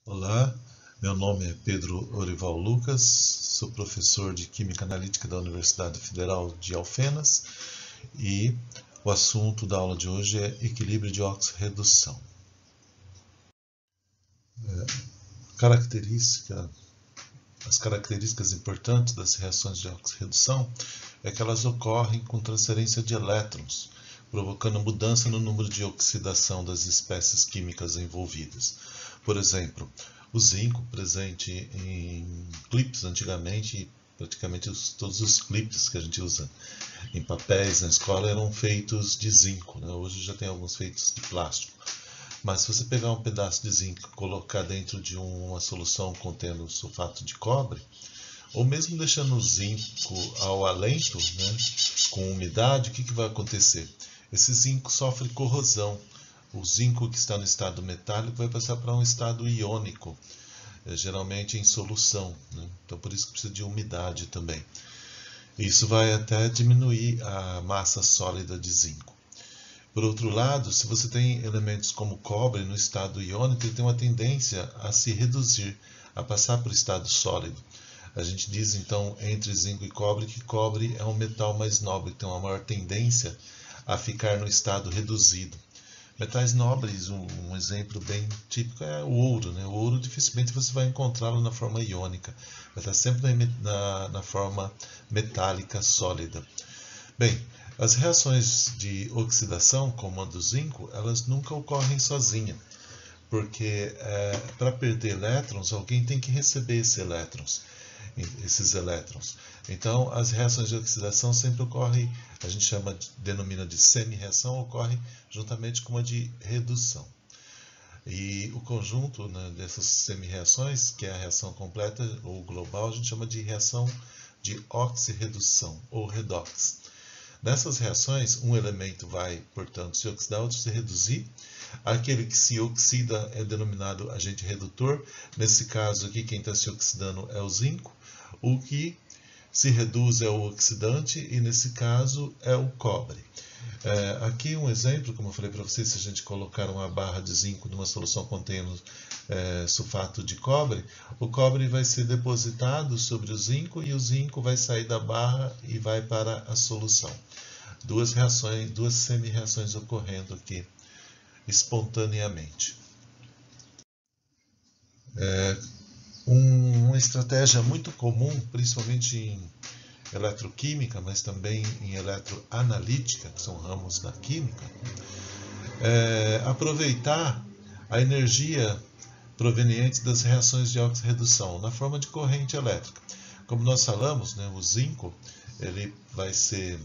Olá, meu nome é Pedro Orival Lucas, sou professor de Química Analítica da Universidade Federal de Alfenas e o assunto da aula de hoje é equilíbrio de oxirredução. As características importantes das reações de oxirredução é que elas ocorrem com transferência de elétrons, provocando mudança no número de oxidação das espécies químicas envolvidas. Por exemplo, o zinco presente em clipes antigamente, praticamente todos os clipes que a gente usa em papéis na escola eram feitos de zinco, né? Hoje já tem alguns feitos de plástico. Mas se você pegar um pedaço de zinco e colocar dentro de uma solução contendo sulfato de cobre, ou mesmo deixando o zinco ao alento, né, com umidade, o que vai acontecer? Esse zinco sofre corrosão. O zinco que está no estado metálico vai passar para um estado iônico, geralmente em solução, né? Então por isso que precisa de umidade também. Isso vai até diminuir a massa sólida de zinco. Por outro lado, se você tem elementos como cobre no estado iônico, ele tem uma tendência a se reduzir, a passar para o estado sólido. A gente diz então entre zinco e cobre que cobre é um metal mais nobre, que tem uma maior tendência a ficar no estado reduzido. Metais nobres, um exemplo bem típico é o ouro, né? O ouro dificilmente você vai encontrá-lo na forma iônica, vai estar sempre na forma metálica sólida. Bem, as reações de oxidação, como a do zinco, elas nunca ocorrem sozinhas, porque para perder elétrons, alguém tem que receber esses elétrons. Então, as reações de oxidação sempre ocorrem, a gente denomina de semi-reação, ocorre juntamente com uma de redução. E o conjunto, né, dessas semi-reações, que é a reação completa ou global, a gente chama de reação de oxirredução ou redox. Nessas reações, um elemento vai, portanto, se oxidar, outro se reduzir. Aquele que se oxida é denominado agente redutor. Nesse caso aqui, quem está se oxidando é o zinco. O que se reduz é o oxidante e, nesse caso, é o cobre. Aqui um exemplo, como eu falei para vocês, se a gente colocar uma barra de zinco numa solução contendo sulfato de cobre, o cobre vai ser depositado sobre o zinco e o zinco vai sair da barra e vai para a solução. Duas semi-reações ocorrendo aqui espontaneamente. Uma estratégia muito comum, principalmente em eletroquímica, mas também em eletroanalítica, que são ramos da química, aproveitar a energia proveniente das reações de oxirredução na forma de corrente elétrica. Como nós falamos, né, o zinco ele vai ser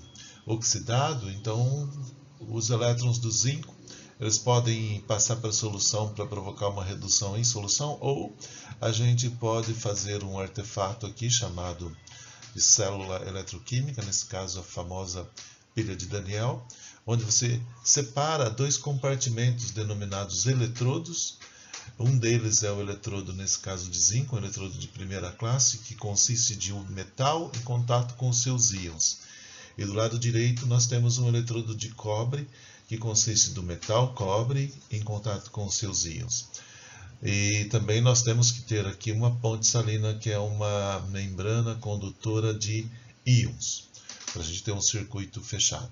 oxidado, então os elétrons do zinco eles podem passar para a solução para provocar uma redução em solução, ou a gente pode fazer um artefato aqui chamado de célula eletroquímica, nesse caso a famosa pilha de Daniel, onde você separa dois compartimentos denominados eletrodos. Um deles é o eletrodo, nesse caso de zinco, um eletrodo de primeira classe, que consiste de um metal em contato com os seus íons. E do lado direito nós temos um eletrodo de cobre, que consiste do metal cobre em contato com os seus íons. E também nós temos que ter aqui uma ponte salina, que é uma membrana condutora de íons, para a gente ter um circuito fechado.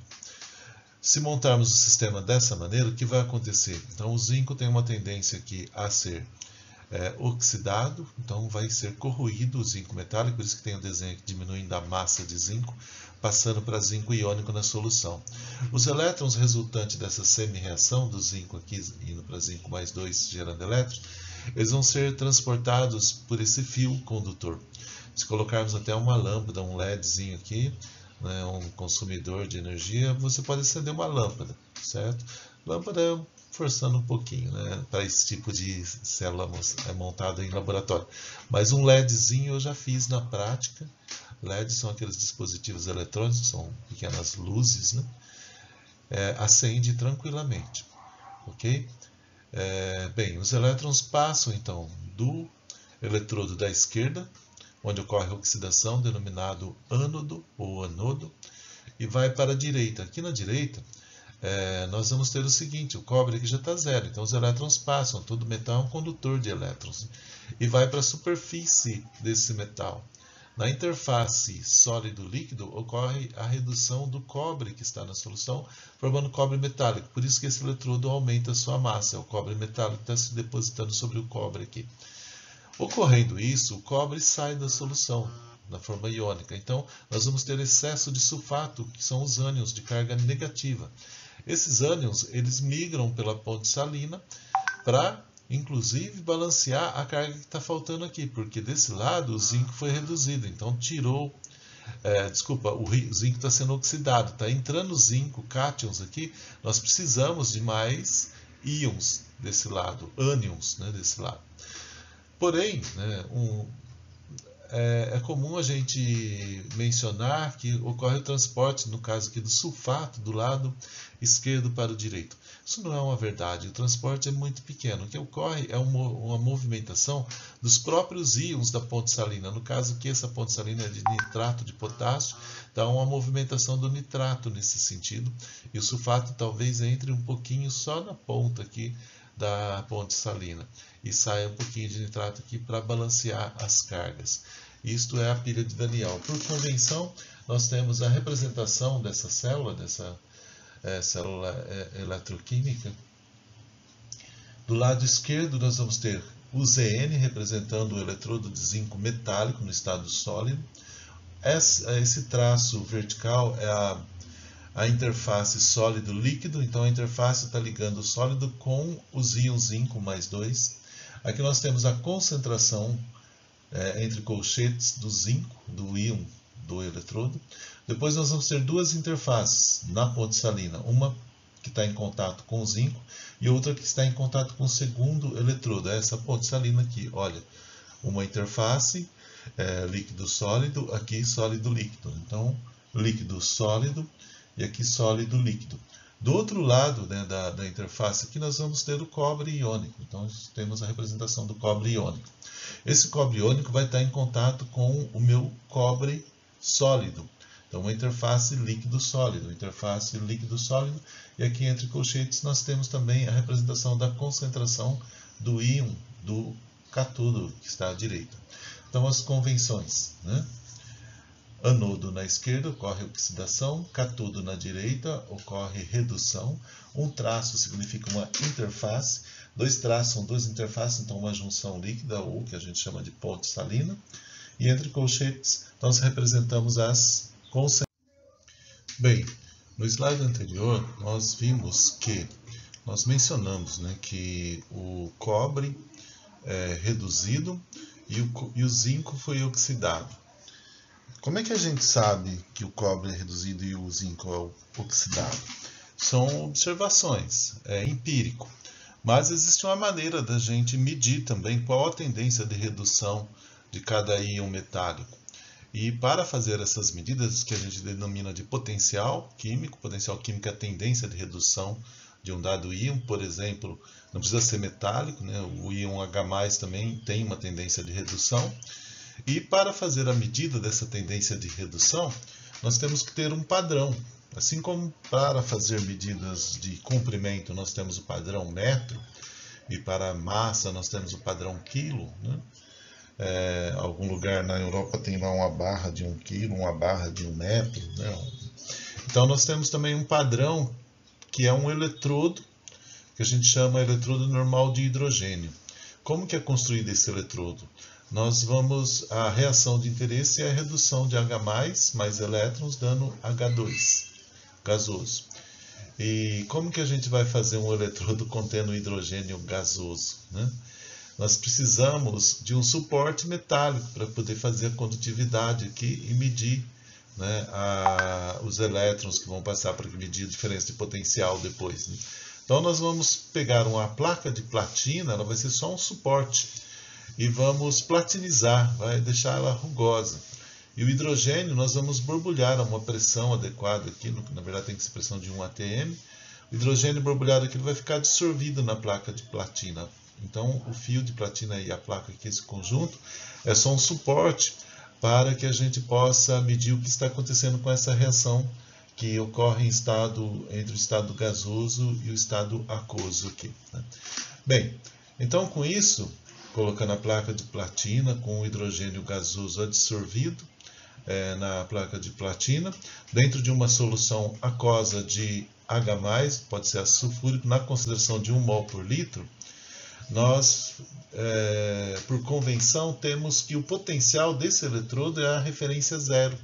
Se montarmos o sistema dessa maneira, o que vai acontecer? Então o zinco tem uma tendência aqui a ser oxidado, então vai ser corroído o zinco metálico, por isso que tem o desenho aqui diminuindo a massa de zinco, passando para zinco iônico na solução. Os elétrons resultantes dessa semi-reação do zinco aqui, indo para zinco mais 2, gerando elétrons, eles vão ser transportados por esse fio condutor. Se colocarmos até uma lâmpada, um LEDzinho aqui, né, um consumidor de energia, você pode acender uma lâmpada, certo? Lâmpada forçando um pouquinho, né, para esse tipo de célula montada em laboratório. Mas um LEDzinho eu já fiz na prática. LEDs são aqueles dispositivos eletrônicos, são pequenas luzes, né? Acende tranquilamente, ok? Bem, os elétrons passam então do eletrodo da esquerda, onde ocorre a oxidação, denominado ânodo ou anodo, e vai para a direita. Aqui na direita nós vamos ter o seguinte, o cobre aqui já está zero, então os elétrons passam, todo metal é um condutor de elétrons, e vai para a superfície desse metal. Na interface sólido-líquido ocorre a redução do cobre que está na solução, formando cobre metálico, por isso que esse eletrodo aumenta a sua massa, é o cobre metálico que está se depositando sobre o cobre aqui. Ocorrendo isso, o cobre sai da solução, na forma iônica, então nós vamos ter excesso de sulfato, que são os ânions de carga negativa. Esses ânions, eles migram pela ponte salina para, inclusive, balancear a carga que está faltando aqui, porque desse lado o zinco foi reduzido, então tirou, o zinco está sendo oxidado, está entrando zinco, cátions aqui, nós precisamos de mais íons desse lado, ânions, né, desse lado. Porém, né, é comum a gente mencionar que ocorre o transporte, no caso aqui do sulfato, do lado esquerdo para o direito. Isso não é uma verdade, o transporte é muito pequeno. O que ocorre é uma movimentação dos próprios íons da ponte salina. No caso aqui, essa ponte salina é de nitrato de potássio, dá uma movimentação do nitrato nesse sentido. E o sulfato talvez entre um pouquinho só na ponta aqui da ponte salina e saia um pouquinho de nitrato aqui para balancear as cargas. Isto é a pilha de Daniel. Por convenção, nós temos a representação dessa célula, célula eletroquímica. Do lado esquerdo, nós vamos ter o Zn, representando o eletrodo de zinco metálico no estado sólido. Esse traço vertical é a interface sólido-líquido, então a interface está ligando o sólido com os íons zinco mais 2. Aqui nós temos a concentração entre colchetes do zinco, do íon do eletrodo. Depois nós vamos ter duas interfaces na ponte salina, uma que está em contato com o zinco e outra que está em contato com o segundo eletrodo, essa ponte salina aqui. Olha, uma interface líquido-sólido, aqui sólido-líquido. Então, líquido-sólido e aqui sólido-líquido. Do outro lado, né, da interface aqui, nós vamos ter o cobre iônico. Então, temos a representação do cobre iônico. Esse cobre iônico vai estar em contato com o meu cobre sólido. Então, uma interface líquido-sólido, interface líquido-sólido. E aqui entre colchetes nós temos também a representação da concentração do íon do cátodo, que está à direita. Então, as convenções, né? Anodo na esquerda ocorre oxidação, cátodo na direita ocorre redução. Um traço significa uma interface, dois traços são duas interfaces, então uma junção líquida, ou que a gente chama de ponte salina. E entre colchetes nós representamos as concentrações. Bem, no slide anterior nós vimos que, nós mencionamos, né, que o cobre é reduzido e o zinco foi oxidado. Como é que a gente sabe que o cobre é reduzido e o zinco é oxidado? São observações, é empírico. Mas existe uma maneira da gente medir também qual a tendência de redução de cada íon metálico. E para fazer essas medidas, que a gente denomina de potencial químico é a tendência de redução de um dado íon, por exemplo, não precisa ser metálico, né? O íon H+ também tem uma tendência de redução. E para fazer a medida dessa tendência de redução, nós temos que ter um padrão. Assim como para fazer medidas de comprimento nós temos o padrão metro, e para a massa nós temos o padrão quilo, né? Algum lugar na Europa tem lá uma barra de 1 quilo, uma barra de 1 metro. Né? Então nós temos também um padrão que é um eletrodo, que a gente chama eletrodo normal de hidrogênio. Como que é construído esse eletrodo? A reação de interesse é a redução de H+, mais elétrons, dando H2, gasoso. E como que a gente vai fazer um eletrodo contendo hidrogênio gasoso, né? Nós precisamos de um suporte metálico para poder fazer a condutividade aqui e medir, né, os elétrons que vão passar para medir a diferença de potencial depois. Né? Então nós vamos pegar uma placa de platina, ela vai ser só um suporte. E vamos platinizar, vai deixar ela rugosa. E o hidrogênio nós vamos borbulhar a uma pressão adequada aqui, na verdade tem que ser pressão de 1 atm. O hidrogênio borbulhado aqui vai ficar dissolvido na placa de platina. Então o fio de platina e a placa aqui, esse conjunto, é só um suporte para que a gente possa medir o que está acontecendo com essa reação que ocorre entre o estado gasoso e o estado aquoso aqui, né? Bem, então com isso, colocando a placa de platina com o hidrogênio gasoso adsorvido na placa de platina, dentro de uma solução aquosa de H+, pode ser ácido sulfúrico, na concentração de 1 mol por litro, nós, por convenção, temos que o potencial desse eletrodo é a referência zero,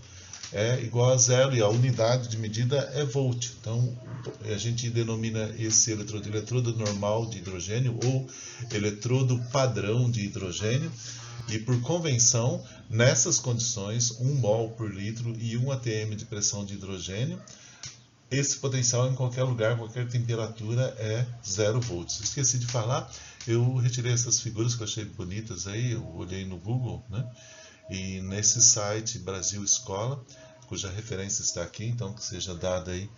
é igual a zero, e a unidade de medida é volt. Então, a gente denomina esse eletrodo normal de hidrogênio ou eletrodo padrão de hidrogênio. E por convenção, nessas condições, 1 mol por litro e 1 atm de pressão de hidrogênio, esse potencial em qualquer lugar, qualquer temperatura é 0 volts. Esqueci de falar, eu retirei essas figuras que eu achei bonitas aí, eu olhei no Google, né? E nesse site Brasil Escola, cuja referência está aqui, então que seja dada aí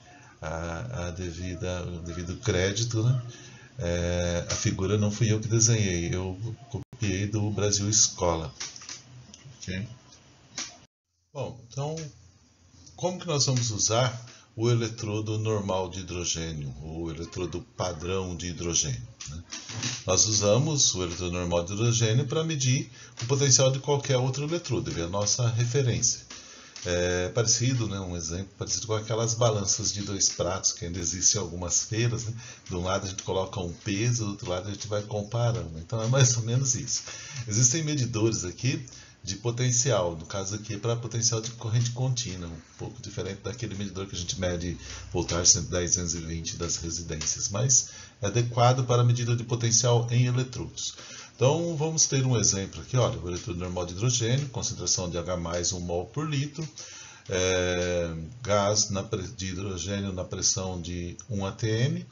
o devido crédito, né? A figura não fui eu que desenhei, eu copiei do Brasil Escola. Okay? Bom, então, como que nós vamos usar o eletrodo normal de hidrogênio, ou o eletrodo padrão de hidrogênio, né? Nós usamos o eletrodo normal de hidrogênio para medir o potencial de qualquer outro eletrodo, ele é a nossa referência. É parecido, né, um exemplo parecido com aquelas balanças de 2 pratos que ainda existem em algumas feiras, né? De um lado a gente coloca um peso, do outro lado a gente vai comparando. Então é mais ou menos isso. Existem medidores aqui de potencial, no caso aqui é para potencial de corrente contínua, um pouco diferente daquele medidor que a gente mede voltagem 110, 220 das residências, mas é adequado para a medida de potencial em eletrodos. Então vamos ter um exemplo aqui, olha, o eletrodo normal de hidrogênio, concentração de H+, 1 mol por litro, gás de hidrogênio na pressão de 1 atm,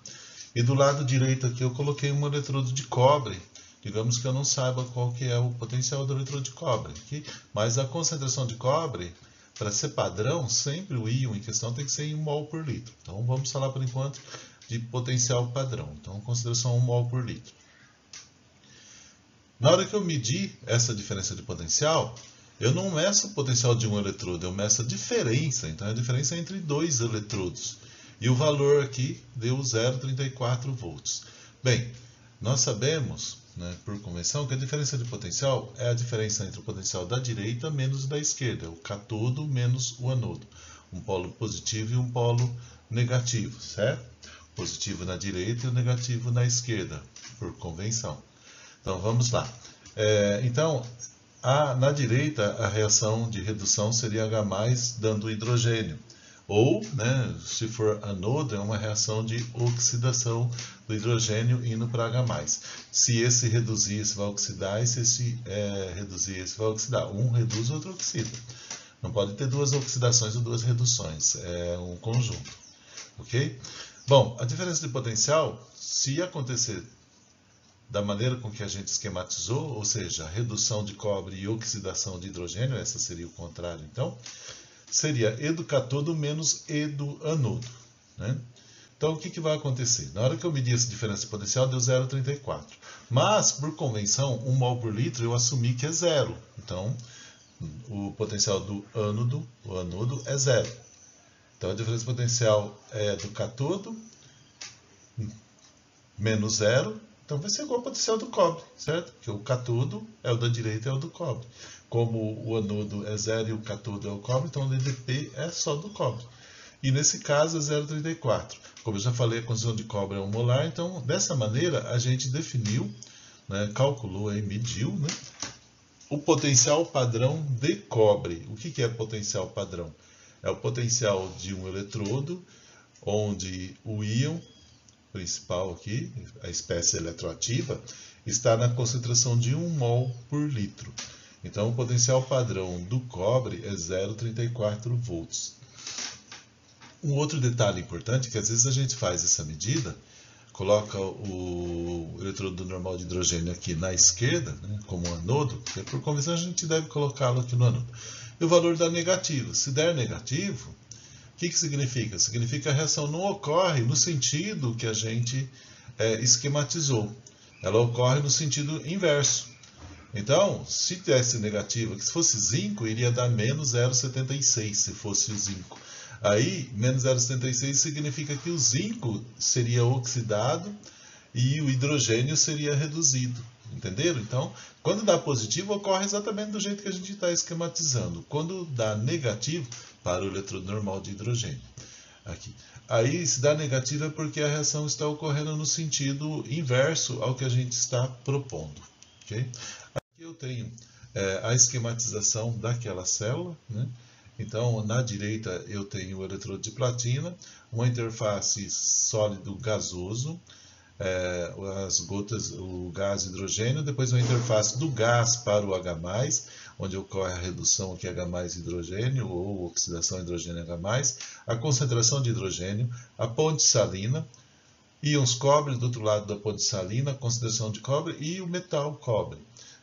e do lado direito aqui eu coloquei um eletrodo de cobre. Digamos que eu não saiba qual que é o potencial do eletrodo de cobre aqui, mas a concentração de cobre, para ser padrão, sempre o íon em questão tem que ser em 1 mol por litro. Então vamos falar por enquanto de potencial padrão. Então consideração 1 mol por litro. Na hora que eu medir essa diferença de potencial, eu não meço o potencial de um eletrodo, eu meço a diferença. Então é a diferença entre 2 eletrodos. E o valor aqui deu 0,34 volts. Bem, nós sabemos, né, por convenção, que a diferença de potencial é a diferença entre o potencial da direita menos o da esquerda, o catodo menos o anodo. Um polo positivo e um polo negativo, certo? Positivo na direita e o negativo na esquerda, por convenção. Então vamos lá. Então, na direita, a reação de redução seria H+, dando hidrogênio. Ou, né, se for anodo, é uma reação de oxidação do hidrogênio indo para H+. Se esse reduzir, esse vai oxidar, e se esse reduzir, esse vai oxidar. Um reduz, o outro oxida. Não pode ter 2 oxidações ou 2 reduções. É um conjunto. Ok? Bom, a diferença de potencial, se acontecer da maneira com que a gente esquematizou, ou seja, redução de cobre e oxidação de hidrogênio, essa seria o contrário, então, seria E do catodo menos E do anodo, né? Então, o que vai acontecer? Na hora que eu medir essa diferença de potencial, deu 0,34. Mas, por convenção, 1 mol por litro, eu assumi que é 0. Então, o potencial do anodo é 0. Então, a diferença de potencial é do catodo menos 0. Então vai ser igual ao potencial do cobre, certo? Porque o catodo é o da direita, é o do cobre. Como o anodo é 0 e o catodo é o cobre, então o DDP é só do cobre. E nesse caso é 0,34. Como eu já falei, a concentração de cobre é 1 molar, então dessa maneira a gente definiu, né, calculou, mediu, né, o potencial padrão de cobre. O que é potencial padrão? É o potencial de um eletrodo, onde o íon principal aqui, a espécie eletroativa, está na concentração de 1 mol por litro. Então, o potencial padrão do cobre é 0,34 volts. Um outro detalhe importante é que às vezes a gente faz essa medida, coloca o eletrodo normal de hidrogênio aqui na esquerda, né, como anodo, porque por convenção a gente deve colocá-lo aqui no anodo. E o valor dá negativo. Se der negativo, o que significa? Significa que a reação não ocorre no sentido que a gente esquematizou. Ela ocorre no sentido inverso. Então, se desse negativo, que se fosse zinco, iria dar menos 0,76 se fosse o zinco. Aí, menos 0,76 significa que o zinco seria oxidado e o hidrogênio seria reduzido. Entenderam? Então, quando dá positivo, ocorre exatamente do jeito que a gente está esquematizando. Quando dá negativo, para o eletrodo normal de hidrogênio. Aqui. Aí, se dá negativo é porque a reação está ocorrendo no sentido inverso ao que a gente está propondo. Okay? Aqui eu tenho a esquematização daquela célula, né? Então, na direita eu tenho o eletrodo de platina, uma interface sólido gasoso, as gotas, o gás hidrogênio, depois uma interface do gás para o H+, onde ocorre a redução aqui H+ hidrogênio ou oxidação hidrogênio H+, a concentração de hidrogênio, a ponte salina, íons cobre do outro lado da ponte salina, concentração de cobre e o metal cobre.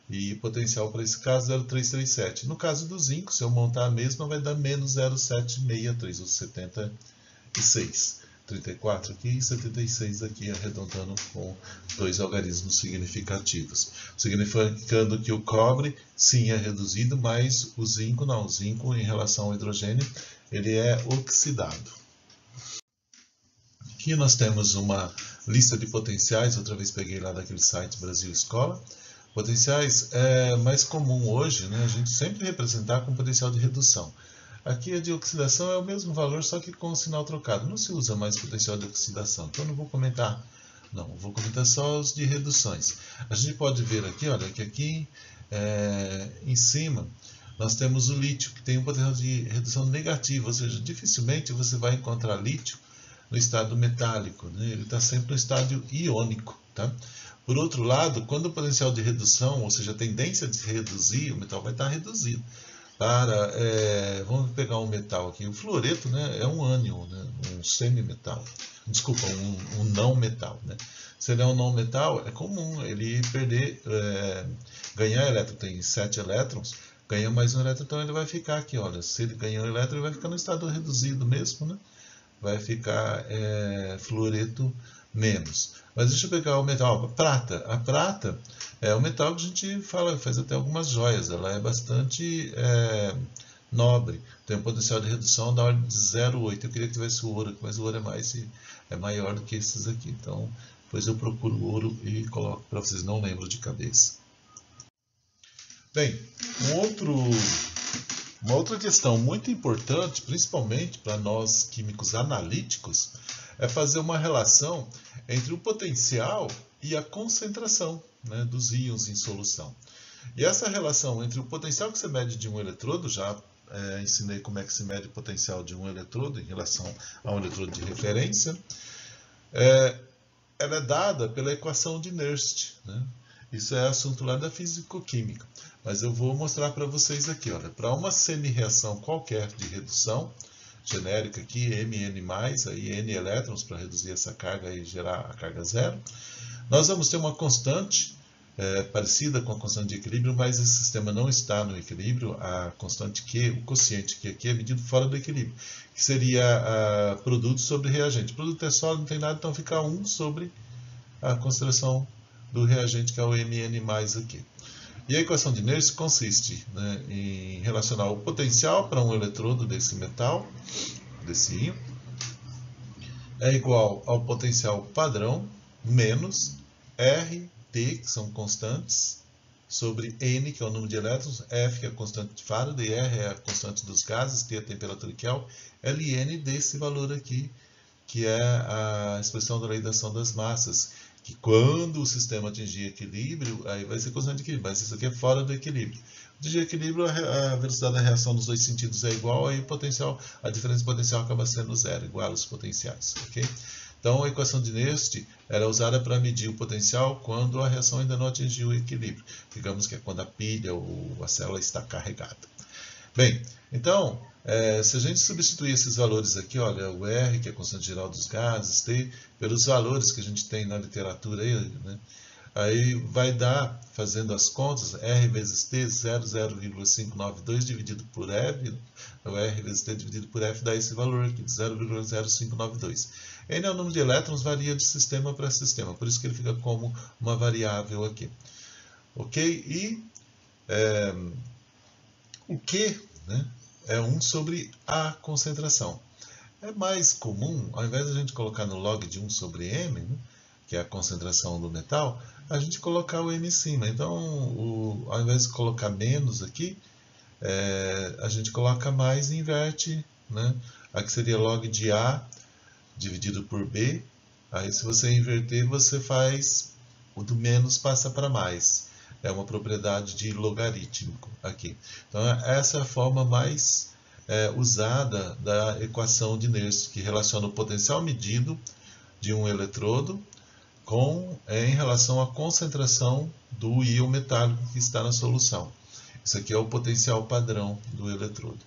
E potencial para esse caso 0,337. No caso do zinco, se eu montar a mesma, vai dar menos 0,763, ou 76. 34 aqui e 76 aqui, arredondando com dois algarismos significativos. Significando que o cobre, sim, é reduzido, mas o zinco não. O zinco, em relação ao hidrogênio, ele é oxidado. Aqui nós temos uma lista de potenciais, outra vez peguei lá daquele site Brasil Escola. Potenciais é mais comum hoje, né, a gente sempre representar com potencial de redução. Aqui a de oxidação é o mesmo valor, só que com o sinal trocado. Não se usa mais potencial de oxidação, então não vou comentar. Não, vou comentar só os de reduções. A gente pode ver aqui, olha, que aqui em cima nós temos o lítio, que tem um potencial de redução negativo, ou seja, dificilmente você vai encontrar lítio no estado metálico, né? Ele está sempre no estado iônico, tá? Por outro lado, quando o potencial de redução, ou seja, a tendência de se reduzir, o metal vai estar reduzido. Vamos pegar um metal aqui, o fluoreto, né, é um ânion, né, um semimetal, desculpa, um não metal. Né? Se ele é um não metal, é comum ele perder, ganhar elétron, tem 7 elétrons, ganha mais um elétron, então ele vai ficar aqui, olha, se ele ganhar um elétron, ele vai ficar no estado reduzido mesmo, né? Vai ficar fluoreto menos. Mas deixa eu pegar o metal, prata. A prata é um metal que a gente faz até algumas joias. Ela é bastante nobre. Tem um potencial de redução da ordem de 0,8. Eu queria que tivesse o ouro, mas o ouro é maior do que esses aqui. Então, depois eu procuro o ouro e coloco para vocês. Não lembro de cabeça. Bem, uma outra questão muito importante, principalmente para nós químicos analíticos, é fazer uma relação entre o potencial e a concentração, né, dos íons em solução. E essa relação entre o potencial que você mede de um eletrodo, já ensinei como é que se mede o potencial de um eletrodo em relação a um eletrodo de referência, ela é dada pela equação de Nernst, né? Isso é assunto lá da físico-química. Mas eu vou mostrar para vocês aqui. Para uma semi-reação qualquer de redução, genérica aqui, Mn+, aí N elétrons para reduzir essa carga e gerar a carga zero, nós vamos ter uma constante parecida com a constante de equilíbrio, mas esse sistema não está no equilíbrio. A constante Q, o quociente Q aqui é medido fora do equilíbrio, que seria produto sobre reagente. O produto é sólido, não tem nada, então fica 1 sobre a concentração do reagente, que é o Mn+ aqui. E a equação de Nernst consiste, né, em relacionar o potencial para um eletrodo desse metal, desse íon, é igual ao potencial padrão menos RT, que são constantes, sobre N, que é o número de elétrons, F, que é a constante de Faraday, R é a constante dos gases, T é a temperatura que é, Ln desse valor aqui, que é a expressão da lei da ação das massas, que quando o sistema atingir equilíbrio, aí vai ser constante de equilíbrio, mas isso aqui é fora do equilíbrio. Atingir equilíbrio, a velocidade da reação nos dois sentidos é igual, aí a diferença de potencial acaba sendo zero, igual aos potenciais. Okay? Então, a equação de Nernst era usada para medir o potencial quando a reação ainda não atingiu o equilíbrio. Digamos que é quando a pilha ou a célula está carregada. Bem, então, se a gente substituir esses valores aqui, olha, o R, que é a constante geral dos gases, T, pelos valores que a gente tem na literatura aí, né? Aí vai dar, fazendo as contas, R vezes T, 0,592 dividido por F, o R vezes T dividido por F dá esse valor aqui, 0,0592. N é o número de elétrons, varia de sistema para sistema, por isso que ele fica como uma variável aqui. Ok? E o Q, né, é 1 sobre a concentração. É mais comum, ao invés de a gente colocar no log de 1 sobre m, né, que é a concentração do metal, a gente colocar o m em cima. Então, ao invés de colocar menos aqui, a gente coloca mais e inverte, né? Aqui seria log de A dividido por B. Aí, se você inverter, você faz o do menos passa para mais. É uma propriedade de logarítmico aqui. Então, essa é a forma mais usada da equação de Nernst, que relaciona o potencial medido de um eletrodo em relação à concentração do íon metálico que está na solução. Isso aqui é o potencial padrão do eletrodo.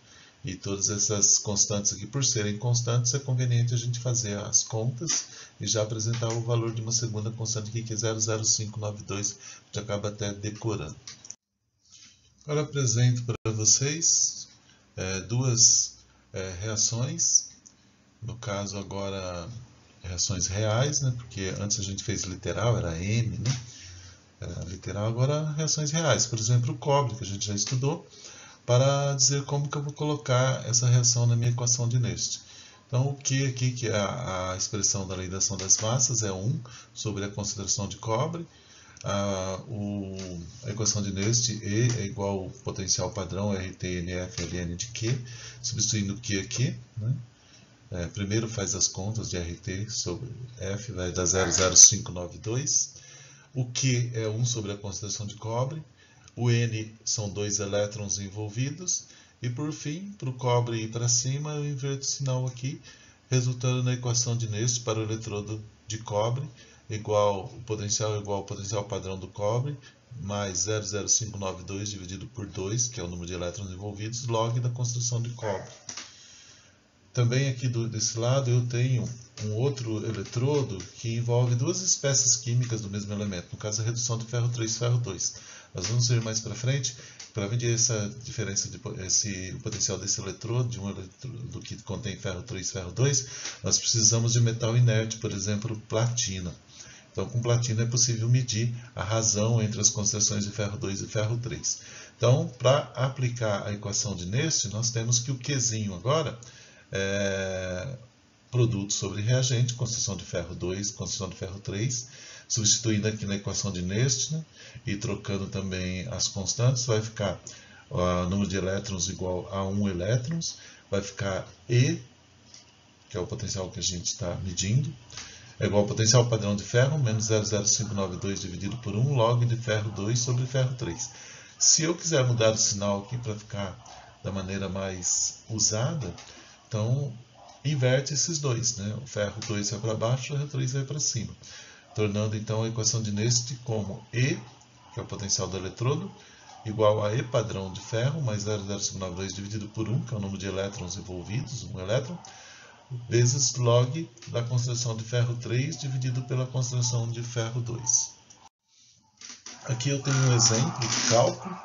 E todas essas constantes aqui, por serem constantes, é conveniente a gente fazer as contas e já apresentar o valor de uma segunda constante aqui, que é 0,0592, que acaba até decorando. Agora apresento para vocês duas reações, no caso agora reações reais, né? Porque antes a gente fez literal, era M, né? Era literal, agora reações reais. Por exemplo, o cobre, que a gente já estudou, para dizer como que eu vou colocar essa reação na minha equação de Nernst. Então, o Q aqui, que é a expressão da lei da ação das massas, é 1 sobre a concentração de cobre. A equação de Nernst, E é igual ao potencial padrão RT NF ln de Q, substituindo o Q aqui, né? Primeiro faz as contas de RT sobre F, vai dar 0,0592. O Q é 1 sobre a concentração de cobre. O N são 2 elétrons envolvidos. E por fim, para o cobre ir para cima, eu inverto o sinal aqui, resultando na equação de Nernst para o eletrodo de cobre, o potencial é igual ao potencial padrão do cobre, mais 0,0592 dividido por 2, que é o número de elétrons envolvidos, log da concentração de cobre. Também aqui desse lado eu tenho um outro eletrodo que envolve duas espécies químicas do mesmo elemento, no caso a redução de ferro 3 ferro 2. Nós vamos ver mais para frente, para medir essa diferença, o potencial desse eletrodo, de um eletrodo que contém ferro 3 ferro 2, nós precisamos de metal inerte, por exemplo, platina. Então, com platina é possível medir a razão entre as concentrações de ferro 2 e ferro 3. Então, para aplicar a equação de Nernst, nós temos que o Qzinho agora produto sobre reagente, concentração de ferro 2, concentração de ferro 3, substituindo aqui na equação de Nernst, né, e trocando também as constantes, vai ficar o número de elétrons igual a 1 elétrons, vai ficar E, que é o potencial que a gente está medindo, é igual ao potencial padrão de ferro, menos 0,0592 dividido por 1, log de ferro 2 sobre ferro 3. Se eu quiser mudar o sinal aqui para ficar da maneira mais usada, então inverte esses dois, né? O ferro 2 vai para baixo, o ferro 3 vai para cima, tornando então a equação de Nernst como E, que é o potencial do eletrodo, igual a E padrão de ferro, mais 0,0592 dividido por 1, que é o número de elétrons envolvidos, 1 elétron, vezes log da concentração de ferro 3 dividido pela concentração de ferro 2. Aqui eu tenho um exemplo de cálculo,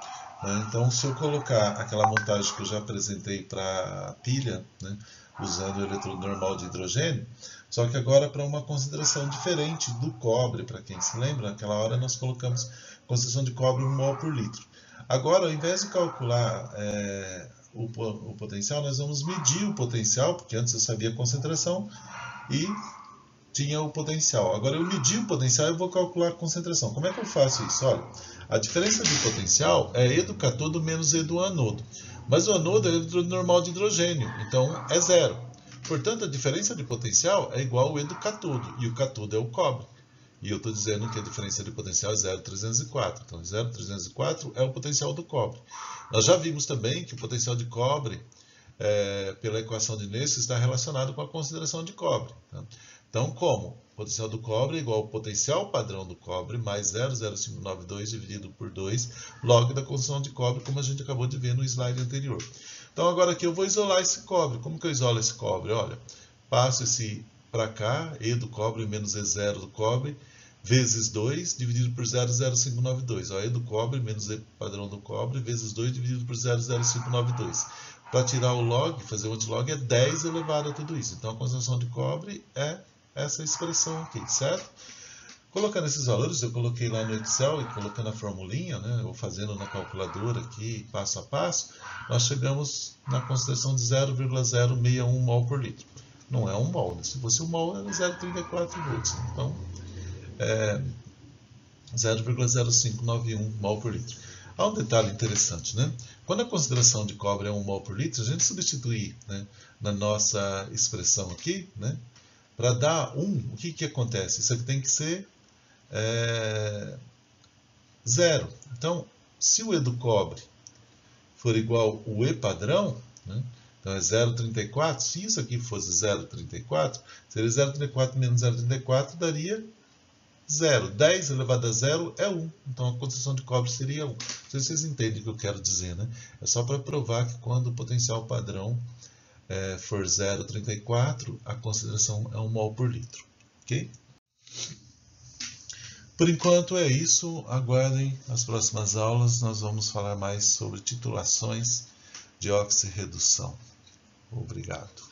né? Então, se eu colocar aquela montagem que eu já apresentei para a pilha, né, usando o eletrodo normal de hidrogênio, só que agora para uma concentração diferente do cobre, para quem se lembra, naquela hora nós colocamos concentração de cobre 1 mol por litro. Agora, ao invés de calcular o potencial, nós vamos medir o potencial, porque antes eu sabia a concentração e tinha o potencial. Agora eu medi o potencial e eu vou calcular a concentração. Como é que eu faço isso? Olha, a diferença de potencial é E do cátodo menos E do anodo. Mas o anodo é o eletrodo normal de hidrogênio, então é zero. Portanto, a diferença de potencial é igual ao E do cátodo, e o cátodo é o cobre. E eu estou dizendo que a diferença de potencial é 0,304. Então, 0,304 é o potencial do cobre. Nós já vimos também que o potencial de cobre, pela equação de Nernst, está relacionado com a concentração de cobre. Tá? Então, como? O potencial do cobre é igual ao potencial padrão do cobre, mais 0,0592 dividido por 2, log da concentração de cobre, como a gente acabou de ver no slide anterior. Então, agora aqui eu vou isolar esse cobre. Como que eu isolo esse cobre? Olha, passo esse para cá, E do cobre menos E0 do cobre, vezes 2, dividido por 0,0592. E do cobre menos E padrão do cobre, vezes 2, dividido por 0,0592. Para tirar o log, fazer o antilog, é 10 elevado a tudo isso. Então, a concentração de cobre é essa expressão aqui, certo? Colocando esses valores, eu coloquei lá no Excel e colocando a formulinha, né, ou fazendo na calculadora aqui, passo a passo, nós chegamos na concentração de 0,061 mol por litro. não é 1 mol. Se fosse 1 mol, era 0,34 volts. Então, 0,0591 mol por litro. Há um detalhe interessante, né? Quando a concentração de cobre é 1 mol por litro, a gente substituir, né, na nossa expressão aqui, né, para dar 1, o que acontece? Isso aqui tem que ser 0. Então, se o E do cobre for igual ao E padrão, né, então é 0,34, se isso aqui fosse 0,34, seria 0,34 menos 0,34 daria 0. 10 elevado a 0 é 1. Então a concentração de cobre seria 1. Não sei se vocês entendem o que eu quero dizer, né? É só para provar que quando o potencial padrão for 0,34, a concentração é 1 mol por litro. Ok? Por enquanto é isso. Aguardem as próximas aulas. Nós vamos falar mais sobre titulações de oxirredução. Obrigado.